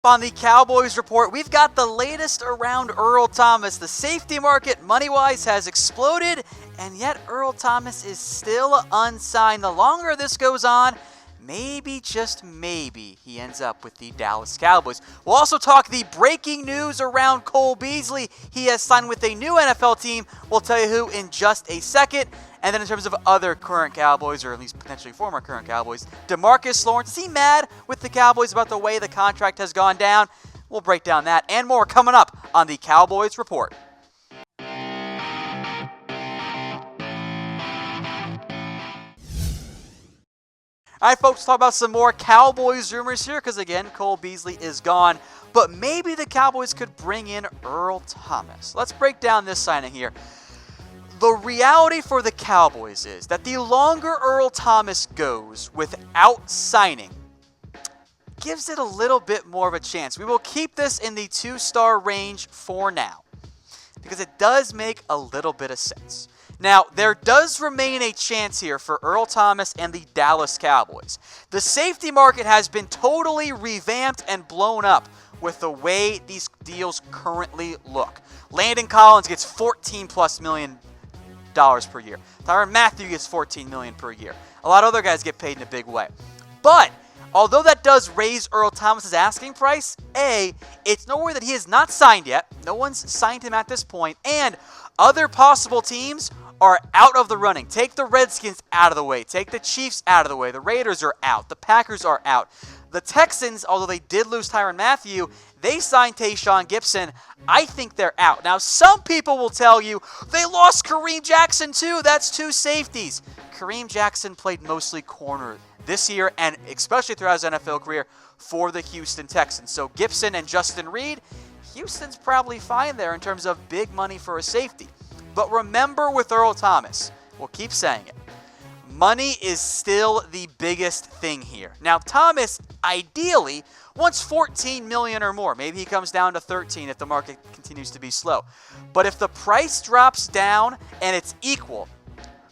On the Cowboys Report, we've got the latest around Earl Thomas. The safety market, money-wise, has exploded, and yet Earl Thomas is still unsigned. The longer this goes on, maybe, just maybe, he ends up with the Dallas Cowboys. We'll also talk the breaking news around Cole Beasley. He has signed with a new NFL team. We'll tell you who in just a second. And then in terms of other current Cowboys, or at least potentially former current Cowboys, DeMarcus Lawrence, is he mad with the Cowboys about the way the contract has gone down? We'll break down that and more coming up on the Cowboys Report. All right, folks, let's talk about some more Cowboys rumors here because, again, Cole Beasley is gone. But maybe the Cowboys could bring in Earl Thomas. Let's break down this signing here. The reality for the Cowboys is that the longer Earl Thomas goes without signing, gives it a little bit more of a chance. We will keep this in the 2-star range for now because it does make a little bit of sense. Now, there does remain a chance here for Earl Thomas and the Dallas Cowboys. The safety market has been totally revamped and blown up with the way these deals currently look. Landon Collins gets $14+ million per year. Tyrann Mathieu gets $14 million per year. A lot of other guys get paid in a big way. But although that does raise Earl Thomas' asking price, it's nowhere that he is not signed yet. No one's signed him at this point. And other possible teams are out of the running. Take the Redskins out of the way. Take the Chiefs out of the way. The Raiders are out. The Packers are out. The Texans, although they did lose Tyrann Mathieu, they signed Tayshaun Gibson. I think they're out. Now, some people will tell you they lost Kareem Jackson too. That's 2 safeties. Kareem Jackson played mostly corner this year and especially throughout his NFL career for the Houston Texans. So Gibson and Justin Reed, Houston's probably fine there in terms of big money for a safety. But remember with Earl Thomas, we'll keep saying it, money is still the biggest thing here. Now, Thomas ideally wants $14 million or more. Maybe he comes down to $13 if the market continues to be slow. But if the price drops down and it's equal,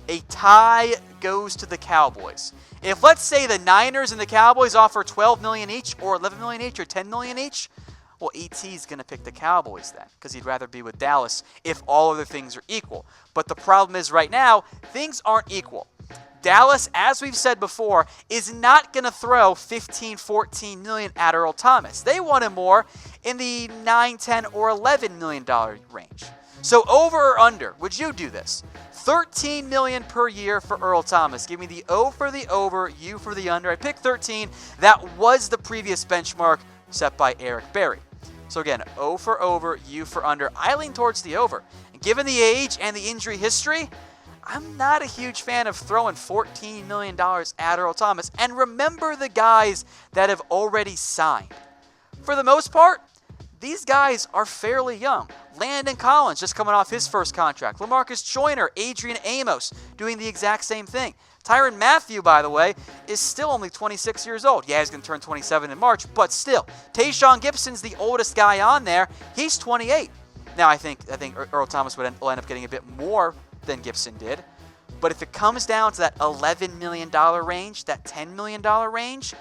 a tie goes to the Cowboys. If, let's say, the Niners and the Cowboys offer $12 million each or $11 million each or $10 million each, well, ET is going to pick the Cowboys then because he'd rather be with Dallas if all other things are equal. But the problem is right now, things aren't equal. Dallas, as we've said before, is not going to throw $15, $14 million at Earl Thomas. They want him more in the $9, $10, or $11 million range. So over or under, would you do this? $13 million per year for Earl Thomas. Give me the O for the over, U for the under. I picked 13. That was the previous benchmark set by Eric Berry. So again, O for over, U for under. I lean towards the over. And given the age and the injury history, I'm not a huge fan of throwing $14 million at Earl Thomas. And remember the guys that have already signed. For the most part, these guys are fairly young. Landon Collins just coming off his first contract. LaMarcus Joyner, Adrian Amos doing the exact same thing. Tyrann Mathieu, by the way, is still only 26 years old. Yeah, he's going to turn 27 in March, but still. Tayshaun Gibson's the oldest guy on there. He's 28. Now, I think Earl Thomas will end up getting a bit more than Gibson did. But if it comes down to that $11 million range, that $10 million range,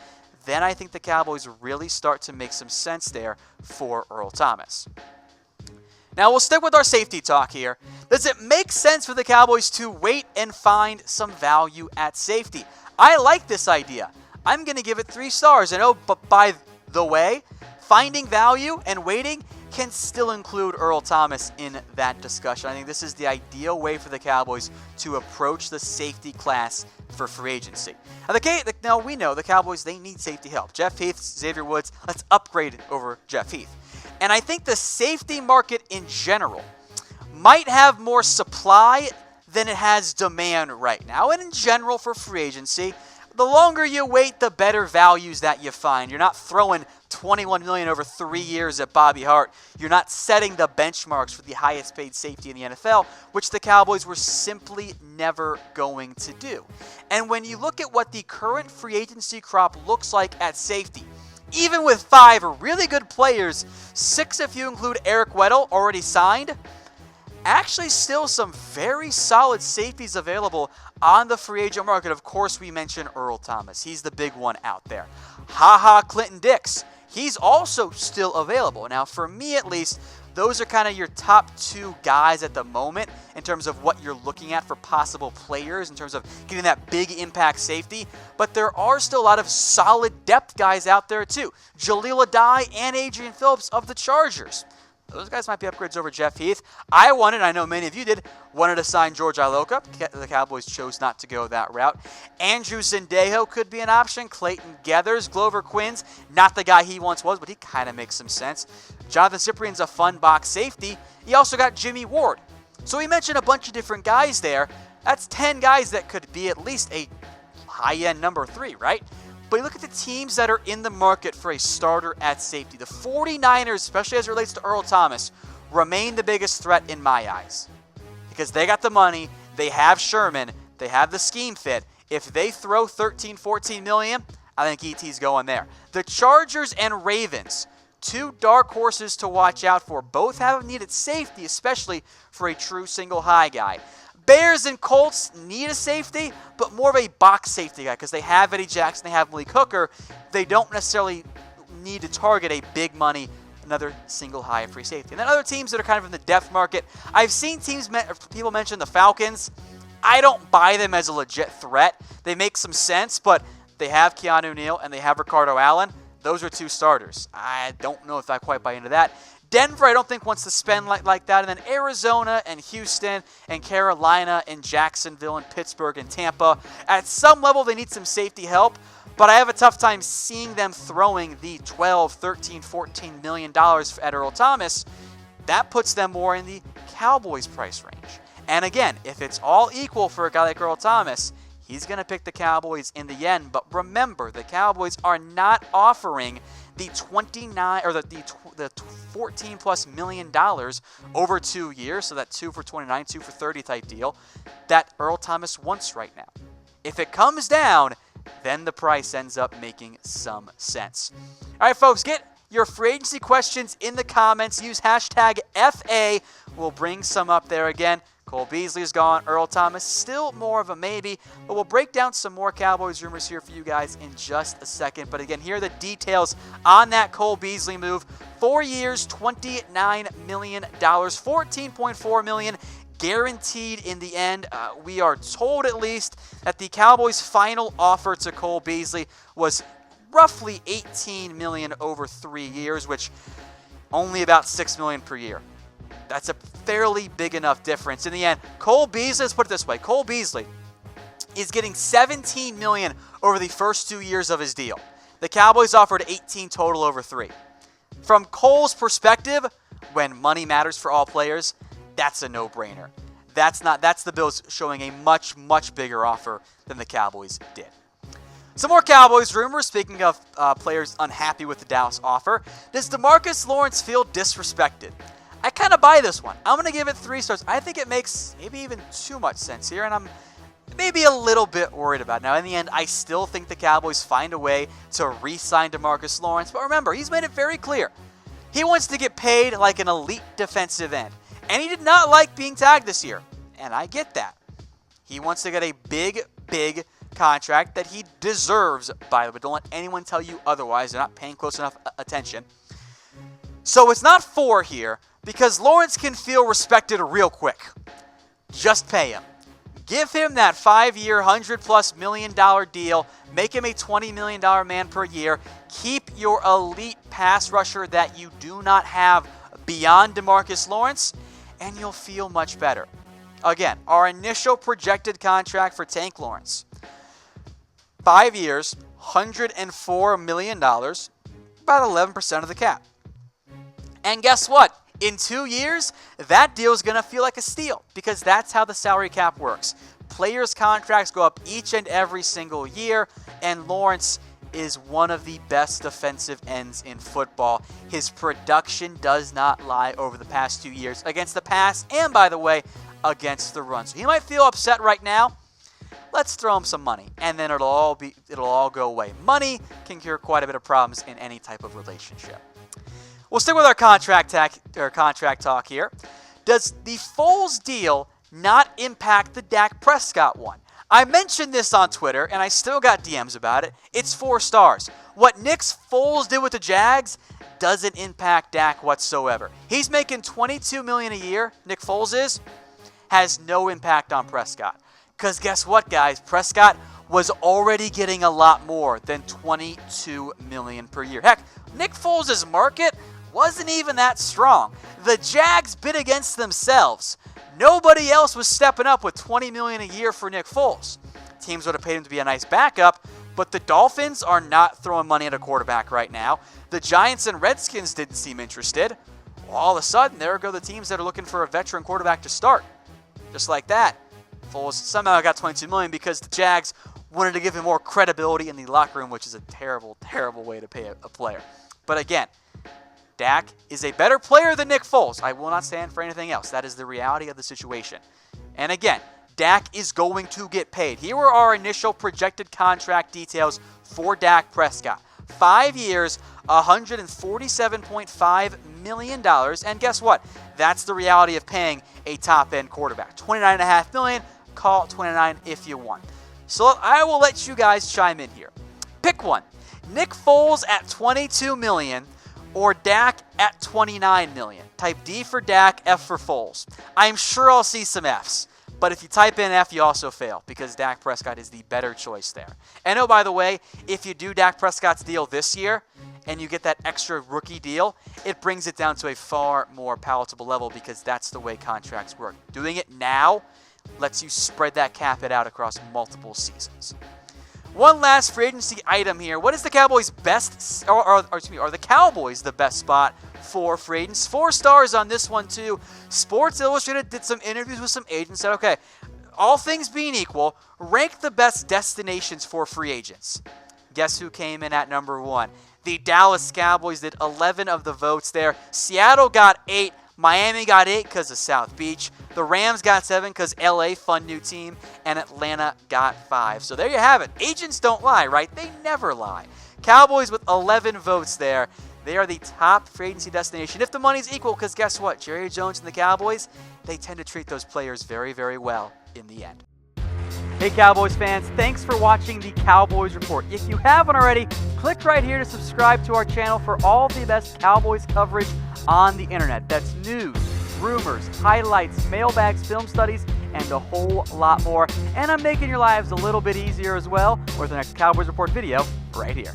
then I think the Cowboys really start to make some sense there for Earl Thomas. Now, we'll stick with our safety talk here. Does it make sense for the Cowboys to wait and find some value at safety? I like this idea. I'm going to give it 3 stars. And but by the way, finding value and waiting can still include Earl Thomas in that discussion. I think this is the ideal way for the Cowboys to approach the safety class for free agency. Now we know the Cowboys, they need safety help. Jeff Heath, Xavier Woods, let's upgrade it over Jeff Heath. And I think the safety market in general might have more supply than it has demand right now. And in general for free agency, the longer you wait, the better values that you find. You're not throwing $21 million over 3 years at Bobby Hart. You're not setting the benchmarks for the highest paid safety in the NFL, which the Cowboys were simply never going to do. And when you look at what the current free agency crop looks like at safety, even with 5 really good players, 6 if you include Eric Weddle already signed, actually still some very solid safeties available on the free agent market. Of course, we mentioned Earl Thomas. He's the big one out there. Clinton Dix. he's also still available. Now, for me at least, those are kind of your top two guys at the moment in terms of what you're looking at for possible players in terms of getting that big impact safety. But there are still a lot of solid depth guys out there too. Jaleel Addae and Adrian Phillips of the Chargers. Those guys might be upgrades over Jeff Heath. I know many of you did, wanted to sign George Iloka. The Cowboys chose not to go that route. Andrew Sendejo could be an option. Clayton Geathers, Glover Quinn's, not the guy he once was, but he kind of makes some sense. Jonathan Cyprian's a fun box safety. He also got Jimmy Ward. So we mentioned a bunch of different guys there. That's 10 guys that could be at least a high-end number 3, right? But you look at the teams that are in the market for a starter at safety. The 49ers, especially as it relates to Earl Thomas, remain the biggest threat in my eyes. Because they got the money, they have Sherman, they have the scheme fit. If they throw $13-14 million, I think ET's going there. The Chargers and Ravens, two dark horses to watch out for. Both have needed safety, especially for a true single high guy. Bears and Colts need a safety, but more of a box safety guy because they have Eddie Jackson, they have Malik Hooker. They don't necessarily need to target a big money, another single high free safety. And then other teams that are kind of in the depth market, I've seen people mention the Falcons. I don't buy them as a legit threat. They make some sense, but they have Keanu Neal and they have Ricardo Allen. Those are two starters. I don't know if I quite buy into that. Denver, I don't think wants to spend like that. And then Arizona and Houston and Carolina and Jacksonville and Pittsburgh and Tampa. At some level, they need some safety help. But I have a tough time seeing them throwing the $12, $13, $14 million at Earl Thomas. That puts them more in the Cowboys price range. And again, if it's all equal for a guy like Earl Thomas, he's going to pick the Cowboys in the end. But remember, the Cowboys are not offering the the $14+ million over 2 years, so that 2 for 29, 2 for 30 type deal that Earl Thomas wants right now. If it comes down, then the price ends up making some sense. All right, folks, get your free agency questions in the comments. Use hashtag FA. We'll bring some up there again. Cole Beasley is gone. Earl Thomas, still more of a maybe. But we'll break down some more Cowboys rumors here for you guys in just a second. But again, here are the details on that Cole Beasley move. 4 years, $29 million, $14.4 million guaranteed in the end. We are told at least that the Cowboys' final offer to Cole Beasley was roughly $18 million over 3 years, which only about $6 million per year. That's a fairly big enough difference. In the end, Cole Beasley, let's put it this way, Cole Beasley is getting $17 million over the first 2 years of his deal. The Cowboys offered $18 total over 3. From Cole's perspective, when money matters for all players, that's a no-brainer. That's the Bills showing a much, much bigger offer than the Cowboys did. Some more Cowboys rumors, speaking of players unhappy with the Dallas offer. Does DeMarcus Lawrence feel disrespected? I kind of buy this one. I'm going to give it 3 stars. I think it makes maybe even too much sense here, and I'm maybe a little bit worried about it. Now, in the end, I still think the Cowboys find a way to re-sign DeMarcus Lawrence, but remember, he's made it very clear. He wants to get paid like an elite defensive end, and he did not like being tagged this year, and I get that. He wants to get a big, big contract that he deserves, by the way. Don't let anyone tell you otherwise. They're not paying close enough attention. So it's not 4 here, because Lawrence can feel respected real quick. Just pay him. Give him that 5-year, $100+ million deal. Make him a $20 million man per year. Keep your elite pass rusher that you do not have beyond DeMarcus Lawrence, and you'll feel much better. Again, our initial projected contract for Tank Lawrence. 5 years, $104 million, about 11% of the cap. And guess what? In 2 years, that deal is going to feel like a steal because that's how the salary cap works. Players' contracts go up each and every single year, and Lawrence is one of the best defensive ends in football. His production does not lie over the past 2 years against the pass and, by the way, against the run. So he might feel upset right now. Let's throw him some money, and then it'll all go away. Money can cure quite a bit of problems in any type of relationship. We'll stick with our contract talk here. Does the Foles deal not impact the Dak Prescott one? I mentioned this on Twitter, and I still got DMs about it. It's 4 stars. What Nick Foles did with the Jags doesn't impact Dak whatsoever. He's making $22 million a year, Nick Foles is, has no impact on Prescott. Because guess what, guys? Prescott was already getting a lot more than $22 million per year. Heck, Nick Foles' market wasn't even that strong. The Jags bid against themselves. Nobody else was stepping up with $20 million a year for Nick Foles. Teams would have paid him to be a nice backup, but the Dolphins are not throwing money at a quarterback right now. The Giants and Redskins didn't seem interested. Well, all of a sudden, there go the teams that are looking for a veteran quarterback to start. Just like that. Foles somehow got $22 million because the Jags wanted to give him more credibility in the locker room, which is a terrible, terrible way to pay a player. But again, Dak is a better player than Nick Foles. I will not stand for anything else. That is the reality of the situation. And again, Dak is going to get paid. Here are our initial projected contract details for Dak Prescott. 5 years, $147.5 million. And guess what? That's the reality of paying a top-end quarterback. $29.5 million. Call it $29 if you want. So I will let you guys chime in here. Pick one. Nick Foles at $22 million or Dak at $29 million. Type D for Dak, F for Foles. I'm sure I'll see some Fs. But if you type in F, you also fail because Dak Prescott is the better choice there. And oh, by the way, if you do Dak Prescott's deal this year and you get that extra rookie deal, it brings it down to a far more palatable level because that's the way contracts work. Doing it now lets you spread that cap hit out across multiple seasons. One last free agency item here. What is the Cowboys' best, are the Cowboys the best spot for free agents? 4 stars on this one too. Sports Illustrated did some interviews with some agents. Said, okay, all things being equal, rank the best destinations for free agents. Guess who came in at number 1? The Dallas Cowboys did 11 of the votes there. Seattle got 8. Miami got 8 because of South Beach. The Rams got 7 because LA, fun new team. And Atlanta got 5. So there you have it. Agents don't lie, right? They never lie. Cowboys with 11 votes there. They are the top free agency destination if the money's equal, because guess what? Jerry Jones and the Cowboys, they tend to treat those players very, very well in the end. Hey Cowboys fans, thanks for watching the Cowboys Report. If you haven't already, click right here to subscribe to our channel for all the best Cowboys coverage on the internet. That's news, rumors, highlights, mailbags, film studies, and a whole lot more. And I'm making your lives a little bit easier as well with the next Cowboys Report video right here.